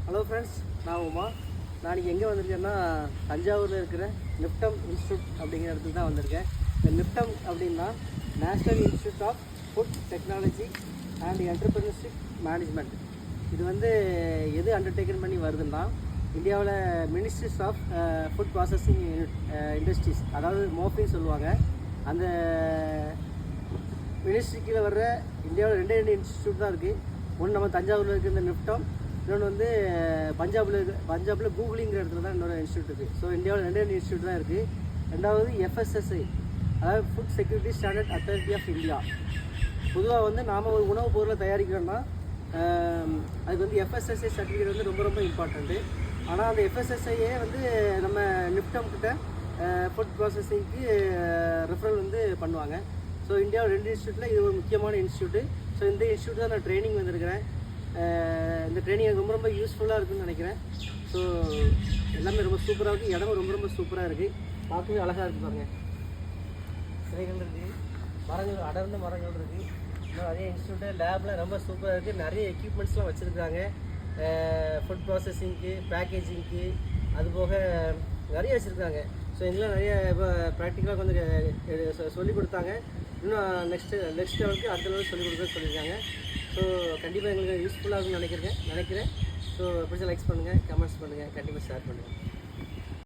Hello friends, நான் உமா. நான் எங்கே வந்திருக்கேன்னா தஞ்சாவூரில் இருக்கிற நிப்டம் இன்ஸ்டியூட் அப்படிங்கிற இடத்துக்கு தான் வந்திருக்கேன். இந்த நிப்டம் அப்படின்னா national institute of food technology and entrepreneurship management. இது வந்து எது அண்டர்டேக்கன் பண்ணி வருதுன்னா இந்தியாவில் ministries of food processing industries, அதாவது மோஃபின்னு சொல்லுவாங்க. அந்த மினிஸ்ட்ரிக்கில் வர்ற இந்தியாவில் ரெண்டு இன்ஸ்டியூட் தான் இருக்குது. ஒன்று நம்ம தஞ்சாவூரில் இருக்கிற இந்த நிப்டம், இன்னொன்று வந்து பஞ்சாபில் கூகுளிங்கிற இடத்துல தான் இன்னொரு இன்ஸ்டியூட் இருக்குது. ஸோ இந்தியாவில் ரெண்டு இன்ஸ்டியூட் தான் இருக்குது. ரெண்டாவது FSSAI, அதாவது food security standard authority of India. பொதுவாக வந்து நாம் ஒரு உணவுப் பொருளை தயாரிக்கிறோன்னா அதுக்கு வந்து FSSAI சர்டிஃபிகேட் வந்து ரொம்ப ரொம்ப இம்பார்ட்டண்ட்டு. ஆனால் அந்த FSSAIயே வந்து நம்ம நிப்டம் கிட்ட ஃபுட் ப்ராசஸிங்க்கு ரெஃபரல் வந்து பண்ணுவாங்க. ஸோ இந்தியாவில் ரெண்டு இன்ஸ்டியூட்டில் இது ஒரு முக்கியமான இன்ஸ்டியூட்டு. ஸோ இந்த இன்ஸ்டியூட் தான் நான் ட்ரைனிங் வந்திருக்கிறேன். இந்த ட்ரைனிங் எனக்கு ரொம்ப யூஸ்ஃபுல்லாக இருக்குதுன்னு நினைக்கிறேன். ஸோ எல்லாமே ரொம்ப சூப்பராக இருக்குது. இடமும் ரொம்ப ரொம்ப சூப்பராக இருக்குது. பார்க்கவே அழகாக இருக்குது பாருங்கள். சிலைகள் இருக்குது, மரங்கள், அடர்ந்த மரங்கள் இருக்குது. இன்னும் அதே இன்ஸ்டியூட்டு லேபில் ரொம்ப சூப்பராக இருக்குது. நிறைய எக்யூப்மெண்ட்ஸ்லாம் வச்சுருக்காங்க ஃபுட் ப்ராசஸிங்க்கு, பேக்கேஜிங்க்கு, அதுபோக நிறைய வச்சுருக்காங்க. ஸோ இதெல்லாம் நிறைய இப்போ ப்ராக்டிக்கலாக கொஞ்சம் சொல்லிக் கொடுத்தாங்க. இன்னும் நெக்ஸ்ட் லெவலுக்கு அடுத்த லெவலுக்கு சொல்லிக் கொடுக்க சொல்லியிருக்காங்க. ஸோ கண்டிப்பாக எங்களுக்கு யூஸ்ஃபுல்லாக இருக்கும்னு நினைக்கிறேன். ஸோ பிடிச்ச லைக்ஸ் பண்ணுங்கள், கமெண்ட்ஸ் பண்ணுங்கள், கண்டிப்பாக ஷேர் பண்ணுங்கள்.